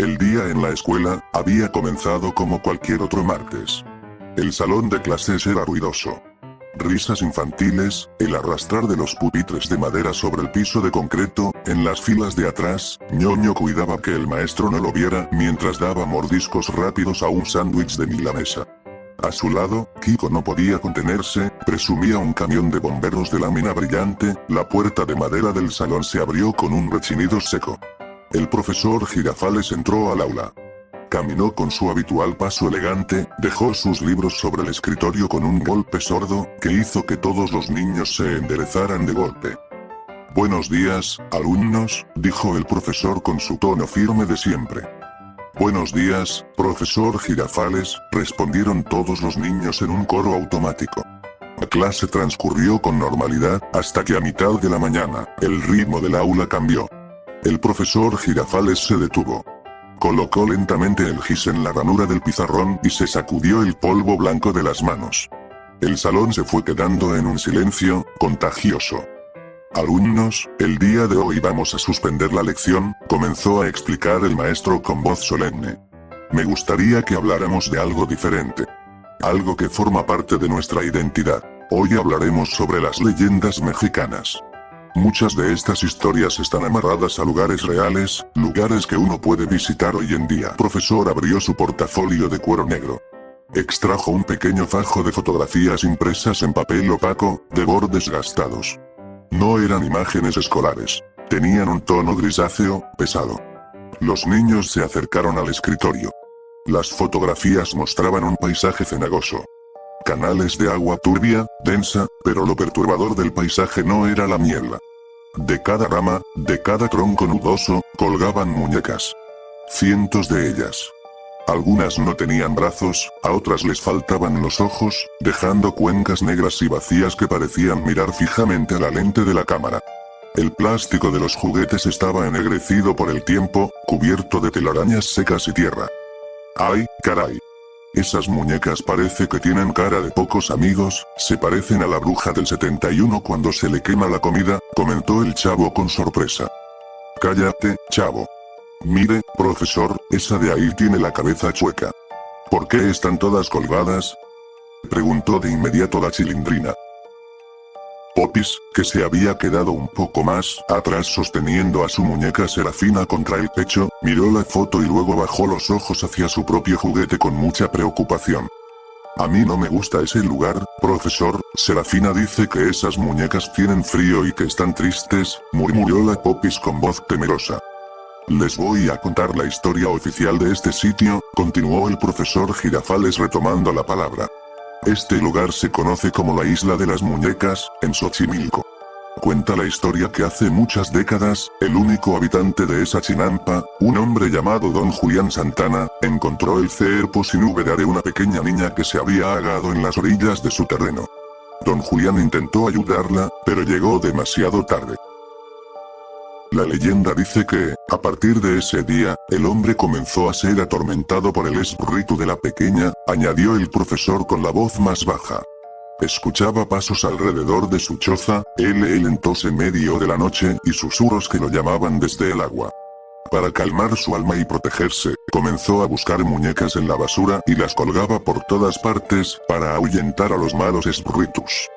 El día en la escuela había comenzado como cualquier otro martes. El salón de clases era ruidoso. Risas infantiles, el arrastrar de los pupitres de madera sobre el piso de concreto, en las filas de atrás, ñoño cuidaba que el maestro no lo viera mientras daba mordiscos rápidos a un sándwich de milanesa. A su lado, Kiko no podía contenerse, presumía un camión de bomberos de lámina brillante, la puerta de madera del salón se abrió con un rechinido seco. El profesor Girafales entró al aula. Caminó con su habitual paso elegante, dejó sus libros sobre el escritorio con un golpe sordo, que hizo que todos los niños se enderezaran de golpe. «Buenos días, alumnos», dijo el profesor con su tono firme de siempre. «Buenos días, profesor Girafales», respondieron todos los niños en un coro automático. La clase transcurrió con normalidad, hasta que a mitad de la mañana, el ritmo del aula cambió. El profesor Girafales se detuvo. Colocó lentamente el gis en la ranura del pizarrón y se sacudió el polvo blanco de las manos. El salón se fue quedando en un silencio contagioso. «Alumnos, el día de hoy vamos a suspender la lección», comenzó a explicar el maestro con voz solemne. «Me gustaría que habláramos de algo diferente. Algo que forma parte de nuestra identidad. Hoy hablaremos sobre las leyendas mexicanas. Muchas de estas historias están amarradas a lugares reales, lugares que uno puede visitar hoy en día». El profesor abrió su portafolio de cuero negro. Extrajo un pequeño fajo de fotografías impresas en papel opaco, de bordes gastados. No eran imágenes escolares. Tenían un tono grisáceo, pesado. Los niños se acercaron al escritorio. Las fotografías mostraban un paisaje cenagoso. Canales de agua turbia, densa, pero lo perturbador del paisaje no era la niebla. De cada rama, de cada tronco nudoso, colgaban muñecas. Cientos de ellas. Algunas no tenían brazos, a otras les faltaban los ojos, dejando cuencas negras y vacías que parecían mirar fijamente a la lente de la cámara. El plástico de los juguetes estaba ennegrecido por el tiempo, cubierto de telarañas secas y tierra. ¡Ay, caray! Esas muñecas parece que tienen cara de pocos amigos, se parecen a la bruja del 71 cuando se le quema la comida, comentó el chavo con sorpresa. «Cállate, chavo. Mire, profesor, esa de ahí tiene la cabeza chueca». «¿Por qué están todas colgadas?», preguntó de inmediato la Chilindrina. Popis, que se había quedado un poco más atrás sosteniendo a su muñeca Serafina contra el pecho, miró la foto y luego bajó los ojos hacia su propio juguete con mucha preocupación. «A mí no me gusta ese lugar, profesor, Serafina dice que esas muñecas tienen frío y que están tristes», murmuró la Popis con voz temerosa. «Les voy a contar la historia oficial de este sitio», continuó el profesor Girafales retomando la palabra. «Este lugar se conoce como la Isla de las Muñecas, en Xochimilco. Cuenta la historia que hace muchas décadas, el único habitante de esa chinampa, un hombre llamado Don Julián Santana, encontró el cuerpo sin vida de una pequeña niña que se había ahogado en las orillas de su terreno. Don Julián intentó ayudarla, pero llegó demasiado tarde. La leyenda dice que, a partir de ese día, el hombre comenzó a ser atormentado por el espíritu de la pequeña», añadió el profesor con la voz más baja. Escuchaba pasos alrededor de su choza, el tos en medio de la noche y susurros que lo llamaban desde el agua. Para calmar su alma y protegerse, comenzó a buscar muñecas en la basura y las colgaba por todas partes para ahuyentar a los malos espíritus.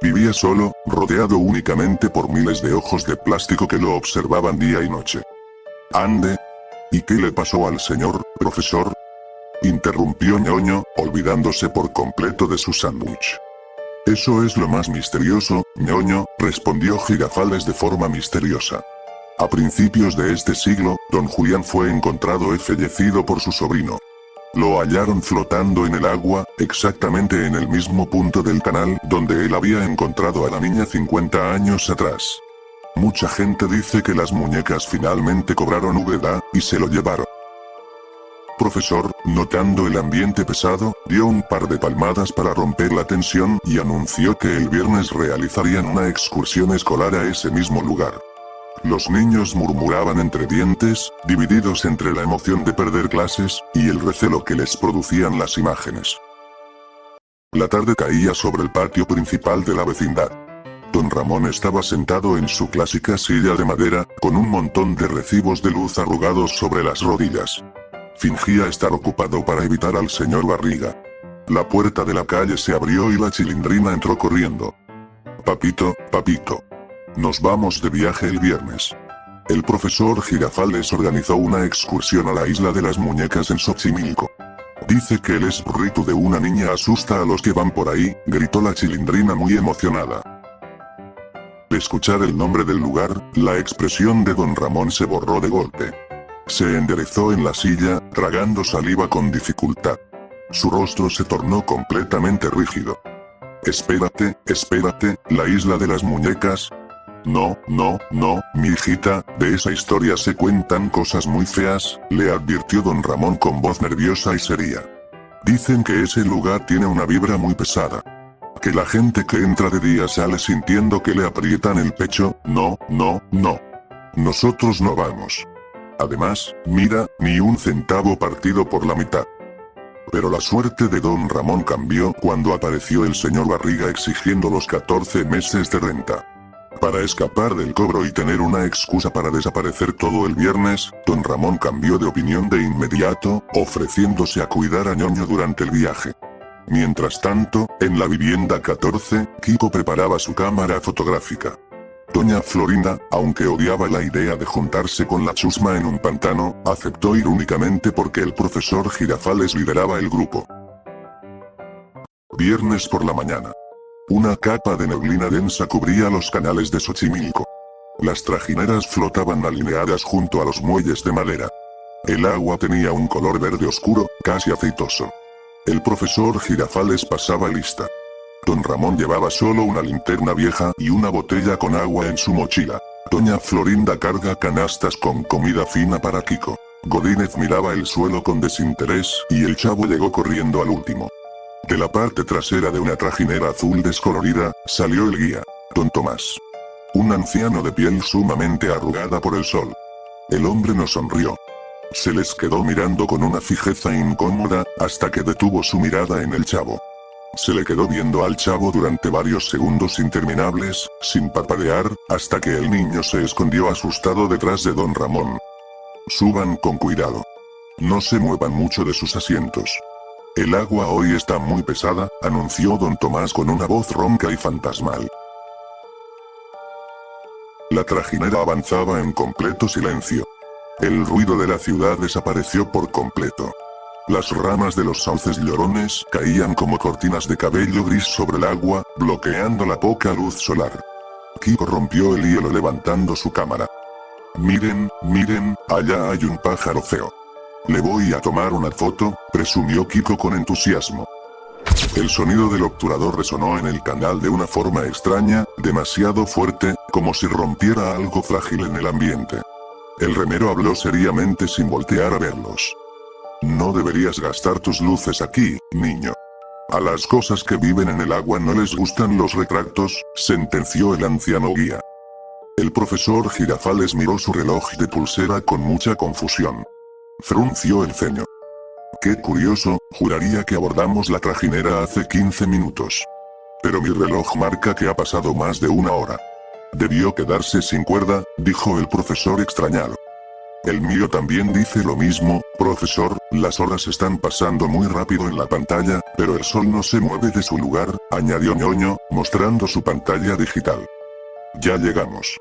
Vivía solo, rodeado únicamente por miles de ojos de plástico que lo observaban día y noche. «Ande. ¿Y qué le pasó al señor, profesor?», interrumpió ñoño, olvidándose por completo de su sándwich. «Eso es lo más misterioso, ñoño», respondió Girafales de forma misteriosa. A principios de este siglo, don Julián fue encontrado fallecido por su sobrino. Lo hallaron flotando en el agua, exactamente en el mismo punto del canal donde él había encontrado a la niña 50 años atrás. Mucha gente dice que las muñecas finalmente cobraron vida, y se lo llevaron. Profesor, notando el ambiente pesado, dio un par de palmadas para romper la tensión y anunció que el viernes realizarían una excursión escolar a ese mismo lugar. Los niños murmuraban entre dientes, divididos entre la emoción de perder clases, y el recelo que les producían las imágenes. La tarde caía sobre el patio principal de la vecindad. Don Ramón estaba sentado en su clásica silla de madera, con un montón de recibos de luz arrugados sobre las rodillas. Fingía estar ocupado para evitar al señor Barriga. La puerta de la calle se abrió y la Chilindrina entró corriendo. Papito, papito. Nos vamos de viaje el viernes. El profesor Girafales organizó una excursión a la isla de las muñecas en Xochimilco. Dice que el espíritu de una niña asusta a los que van por ahí, gritó la Chilindrina muy emocionada. Al escuchar el nombre del lugar, la expresión de don Ramón se borró de golpe. Se enderezó en la silla, tragando saliva con dificultad. Su rostro se tornó completamente rígido. Espérate, espérate, ¿la isla de las muñecas? No, no, no, mi hijita, de esa historia se cuentan cosas muy feas, le advirtió don Ramón con voz nerviosa y seria. Dicen que ese lugar tiene una vibra muy pesada. Que la gente que entra de día sale sintiendo que le aprietan el pecho, no, no, no. Nosotros no vamos. Además, mira, ni un centavo partido por la mitad. Pero la suerte de don Ramón cambió cuando apareció el señor Barriga exigiendo los 14 meses de renta. Para escapar del cobro y tener una excusa para desaparecer todo el viernes, don Ramón cambió de opinión de inmediato, ofreciéndose a cuidar a Ñoño durante el viaje. Mientras tanto, en la vivienda 14, Kiko preparaba su cámara fotográfica. Doña Florinda, aunque odiaba la idea de juntarse con la chusma en un pantano, aceptó ir únicamente porque el profesor Girafales lideraba el grupo. Viernes por la mañana. Una capa de neblina densa cubría los canales de Xochimilco. Las trajineras flotaban alineadas junto a los muelles de madera. El agua tenía un color verde oscuro, casi aceitoso. El profesor Girafales pasaba lista. Don Ramón llevaba solo una linterna vieja y una botella con agua en su mochila. Doña Florinda carga canastas con comida fina para Kiko. Godínez miraba el suelo con desinterés y el chavo llegó corriendo al último. De la parte trasera de una trajinera azul descolorida, salió el guía, don Tomás. Un anciano de piel sumamente arrugada por el sol. El hombre no sonrió. Se les quedó mirando con una fijeza incómoda, hasta que detuvo su mirada en el chavo. Se le quedó viendo al chavo durante varios segundos interminables, sin parpadear, hasta que el niño se escondió asustado detrás de don Ramón. Suban con cuidado. No se muevan mucho de sus asientos. El agua hoy está muy pesada, anunció don Tomás con una voz ronca y fantasmal. La trajinera avanzaba en completo silencio. El ruido de la ciudad desapareció por completo. Las ramas de los sauces llorones caían como cortinas de cabello gris sobre el agua, bloqueando la poca luz solar. Kiko rompió el hielo levantando su cámara. Miren, miren, allá hay un pájaro feo. Le voy a tomar una foto, presumió Kiko con entusiasmo. El sonido del obturador resonó en el canal de una forma extraña, demasiado fuerte, como si rompiera algo frágil en el ambiente. El remero habló seriamente sin voltear a verlos. No deberías gastar tus luces aquí, niño. A las cosas que viven en el agua no les gustan los retractos, sentenció el anciano guía. El profesor Girafales miró su reloj de pulsera con mucha confusión. Frunció el ceño. Qué curioso, juraría que abordamos la trajinera hace 15 minutos. Pero mi reloj marca que ha pasado más de una hora. Debió quedarse sin cuerda, dijo el profesor extrañado. El mío también dice lo mismo, profesor, las horas están pasando muy rápido en la pantalla, pero el sol no se mueve de su lugar, añadió Ñoño, mostrando su pantalla digital. Ya llegamos.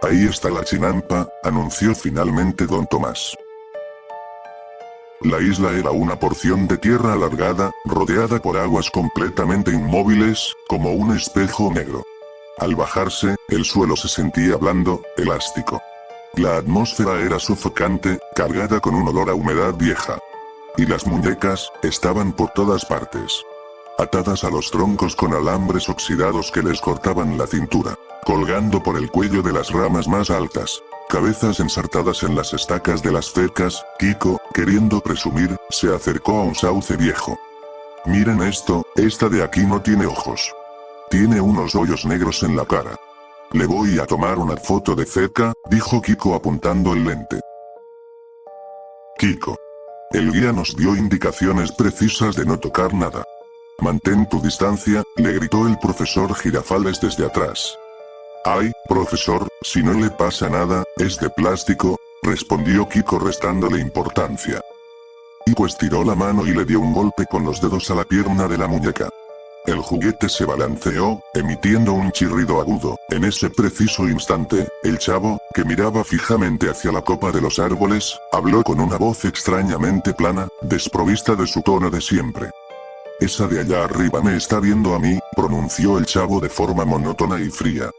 Ahí está la chinampa, anunció finalmente don Tomás. La isla era una porción de tierra alargada, rodeada por aguas completamente inmóviles, como un espejo negro. Al bajarse, el suelo se sentía blando, elástico. La atmósfera era sofocante, cargada con un olor a humedad vieja. Y las muñecas, estaban por todas partes. Atadas a los troncos con alambres oxidados que les cortaban la cintura. Colgando por el cuello de las ramas más altas. Cabezas ensartadas en las estacas de las cercas, Kiko, queriendo presumir, se acercó a un sauce viejo. Miren esto, esta de aquí no tiene ojos. Tiene unos hoyos negros en la cara. Le voy a tomar una foto de cerca, dijo Kiko apuntando el lente. Kiko. El guía nos dio indicaciones precisas de no tocar nada. Mantén tu distancia, le gritó el profesor Girafales desde atrás. Ay, profesor, si no le pasa nada, es de plástico, respondió Kiko restándole importancia. Kiko estiró la mano y le dio un golpe con los dedos a la pierna de la muñeca. El juguete se balanceó, emitiendo un chirrido agudo. En ese preciso instante, el chavo, que miraba fijamente hacia la copa de los árboles, habló con una voz extrañamente plana, desprovista de su tono de siempre. Esa de allá arriba me está viendo a mí, pronunció el chavo de forma monótona y fría.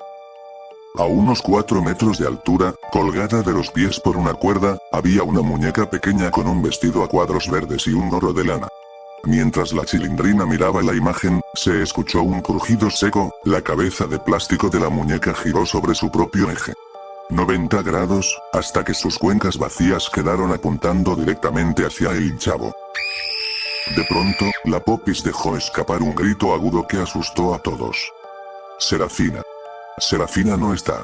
A unos 4 metros de altura, colgada de los pies por una cuerda, había una muñeca pequeña con un vestido a cuadros verdes y un gorro de lana. Mientras la Chilindrina miraba la imagen, se escuchó un crujido seco, la cabeza de plástico de la muñeca giró sobre su propio eje. 90 grados, hasta que sus cuencas vacías quedaron apuntando directamente hacia el chavo. De pronto, la Popis dejó escapar un grito agudo que asustó a todos. Serafina. Serafina no está.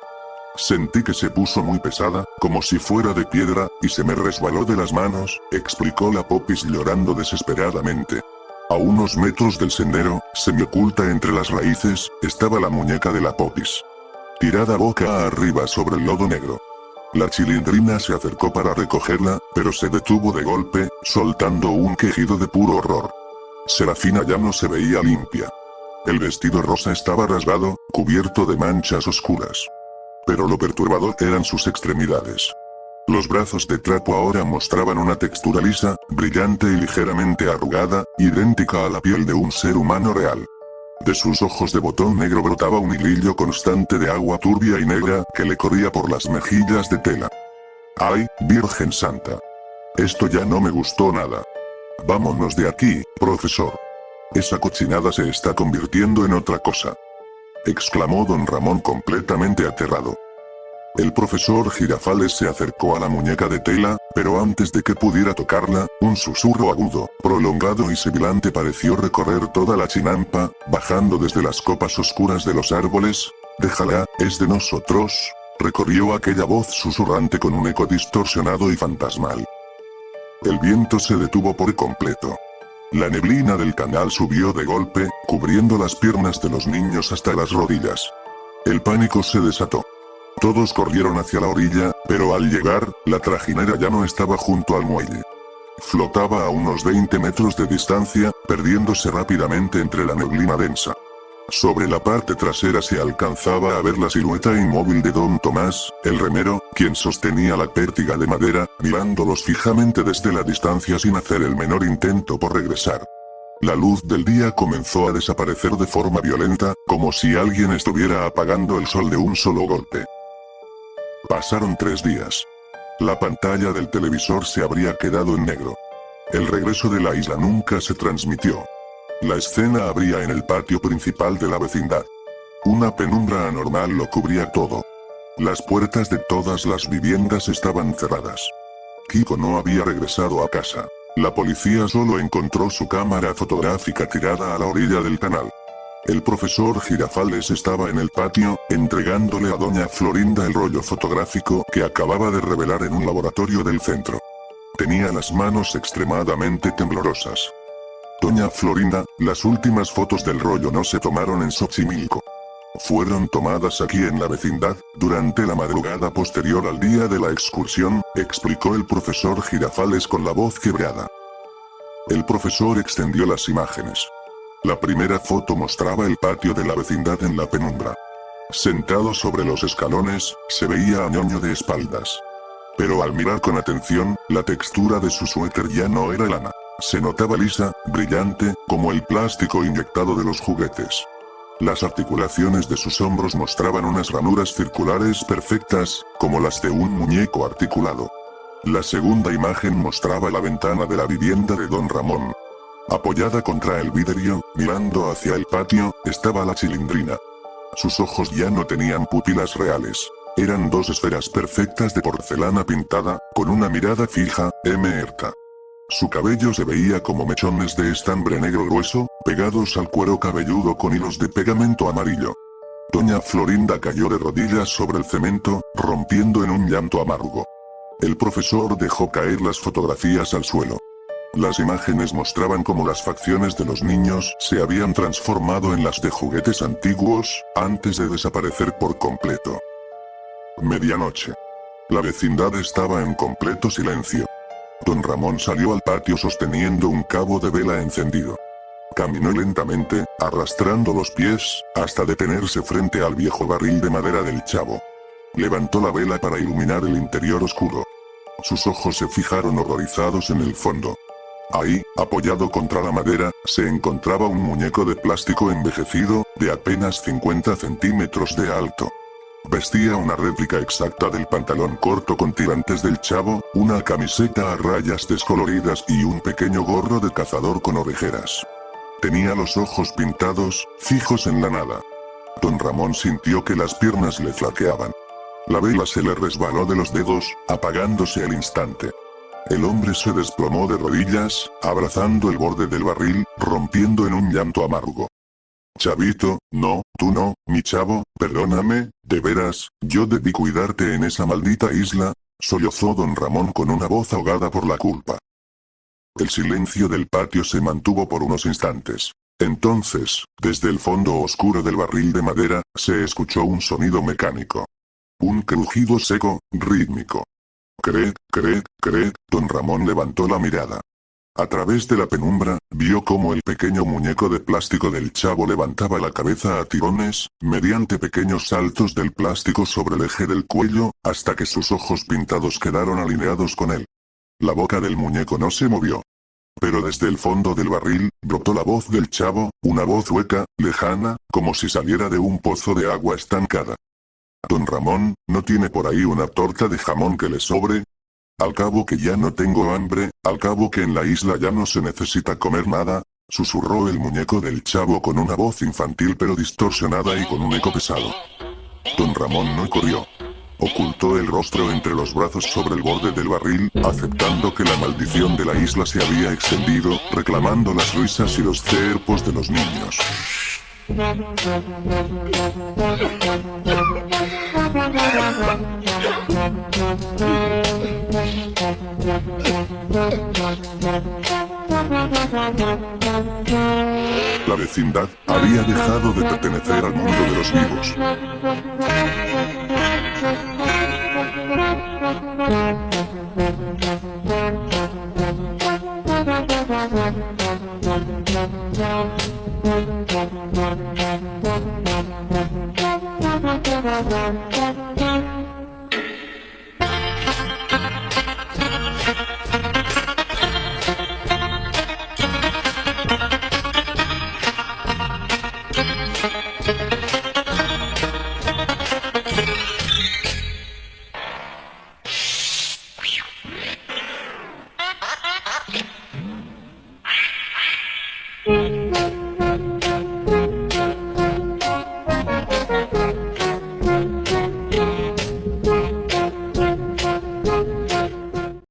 Sentí que se puso muy pesada, como si fuera de piedra, y se me resbaló de las manos, explicó la Popis llorando desesperadamente. A unos metros del sendero, semioculta entre las raíces, estaba la muñeca de la Popis. Tirada boca arriba sobre el lodo negro. La Chilindrina se acercó para recogerla, pero se detuvo de golpe, soltando un quejido de puro horror. Serafina ya no se veía limpia. El vestido rosa estaba rasgado, cubierto de manchas oscuras. Pero lo perturbador eran sus extremidades. Los brazos de trapo ahora mostraban una textura lisa, brillante y ligeramente arrugada, idéntica a la piel de un ser humano real. De sus ojos de botón negro brotaba un hilillo constante de agua turbia y negra que le corría por las mejillas de tela. ¡Ay, Virgen Santa! Esto ya no me gustó nada. Vámonos de aquí, profesor. Esa cochinada se está convirtiendo en otra cosa. Exclamó don Ramón completamente aterrado. El profesor Girafales se acercó a la muñeca de tela, pero antes de que pudiera tocarla, un susurro agudo, prolongado y sibilante pareció recorrer toda la chinampa, bajando desde las copas oscuras de los árboles. «Déjala, es de nosotros», recorrió aquella voz susurrante con un eco distorsionado y fantasmal. El viento se detuvo por completo. La neblina del canal subió de golpe, cubriendo las piernas de los niños hasta las rodillas. El pánico se desató. Todos corrieron hacia la orilla, pero al llegar, la trajinera ya no estaba junto al muelle. Flotaba a unos 20 metros de distancia, perdiéndose rápidamente entre la neblina densa. Sobre la parte trasera se alcanzaba a ver la silueta inmóvil de don Tomás, el remero, quien sostenía la pértiga de madera, mirándolos fijamente desde la distancia sin hacer el menor intento por regresar. La luz del día comenzó a desaparecer de forma violenta, como si alguien estuviera apagando el sol de un solo golpe. Pasaron 3 días. La pantalla del televisor se habría quedado en negro. El regreso de la isla nunca se transmitió. La escena habría en el patio principal de la vecindad. Una penumbra anormal lo cubría todo. Las puertas de todas las viviendas estaban cerradas. Kiko no había regresado a casa. La policía solo encontró su cámara fotográfica tirada a la orilla del canal. El profesor Girafales estaba en el patio, entregándole a doña Florinda el rollo fotográfico que acababa de revelar en un laboratorio del centro. Tenía las manos extremadamente temblorosas. Doña Florinda, las últimas fotos del rollo no se tomaron en Xochimilco. Fueron tomadas aquí en la vecindad, durante la madrugada posterior al día de la excursión, explicó el profesor Girafales con la voz quebrada. El profesor extendió las imágenes. La primera foto mostraba el patio de la vecindad en la penumbra. Sentado sobre los escalones, se veía a Ñoño de espaldas. Pero al mirar con atención, la textura de su suéter ya no era lana. Se notaba lisa, brillante, como el plástico inyectado de los juguetes. Las articulaciones de sus hombros mostraban unas ranuras circulares perfectas, como las de un muñeco articulado. La segunda imagen mostraba la ventana de la vivienda de don Ramón. Apoyada contra el vidrio, mirando hacia el patio, estaba la Chilindrina. Sus ojos ya no tenían pupilas reales. Eran 2 esferas perfectas de porcelana pintada, con una mirada fija, emerta. Su cabello se veía como mechones de estambre negro grueso, pegados al cuero cabelludo con hilos de pegamento amarillo. Doña Florinda cayó de rodillas sobre el cemento, rompiendo en un llanto amargo. El profesor dejó caer las fotografías al suelo. Las imágenes mostraban cómo las facciones de los niños se habían transformado en las de juguetes antiguos, antes de desaparecer por completo. Medianoche. La vecindad estaba en completo silencio. Don Ramón salió al patio sosteniendo un cabo de vela encendido. Caminó lentamente, arrastrando los pies, hasta detenerse frente al viejo barril de madera del chavo. Levantó la vela para iluminar el interior oscuro. Sus ojos se fijaron horrorizados en el fondo. Ahí, apoyado contra la madera, se encontraba un muñeco de plástico envejecido, de apenas 50 centímetros de alto. Vestía una réplica exacta del pantalón corto con tirantes del chavo, una camiseta a rayas descoloridas y un pequeño gorro de cazador con orejeras. Tenía los ojos pintados, fijos en la nada. Don Ramón sintió que las piernas le flaqueaban. La vela se le resbaló de los dedos, apagándose al instante. El hombre se desplomó de rodillas, abrazando el borde del barril, rompiendo en un llanto amargo. Chavito, no, tú no, mi chavo, perdóname, de veras, yo debí cuidarte en esa maldita isla, sollozó don Ramón con una voz ahogada por la culpa. El silencio del patio se mantuvo por unos instantes. Entonces, desde el fondo oscuro del barril de madera, se escuchó un sonido mecánico. Un crujido seco, rítmico. Crec, crec, crec, don Ramón levantó la mirada. A través de la penumbra, vio cómo el pequeño muñeco de plástico del chavo levantaba la cabeza a tirones, mediante pequeños saltos del plástico sobre el eje del cuello, hasta que sus ojos pintados quedaron alineados con él. La boca del muñeco no se movió. Pero desde el fondo del barril, brotó la voz del chavo, una voz hueca, lejana, como si saliera de un pozo de agua estancada. Don Ramón, ¿no tiene por ahí una torta de jamón que le sobre? Al cabo que ya no tengo hambre, al cabo que en la isla ya no se necesita comer nada, susurró el muñeco del chavo con una voz infantil pero distorsionada y con un eco pesado. Don Ramón no corrió. Ocultó el rostro entre los brazos sobre el borde del barril, aceptando que la maldición de la isla se había extendido, reclamando las risas y los cerpos de los niños. La vecindad había dejado de pertenecer al mundo de los vivos.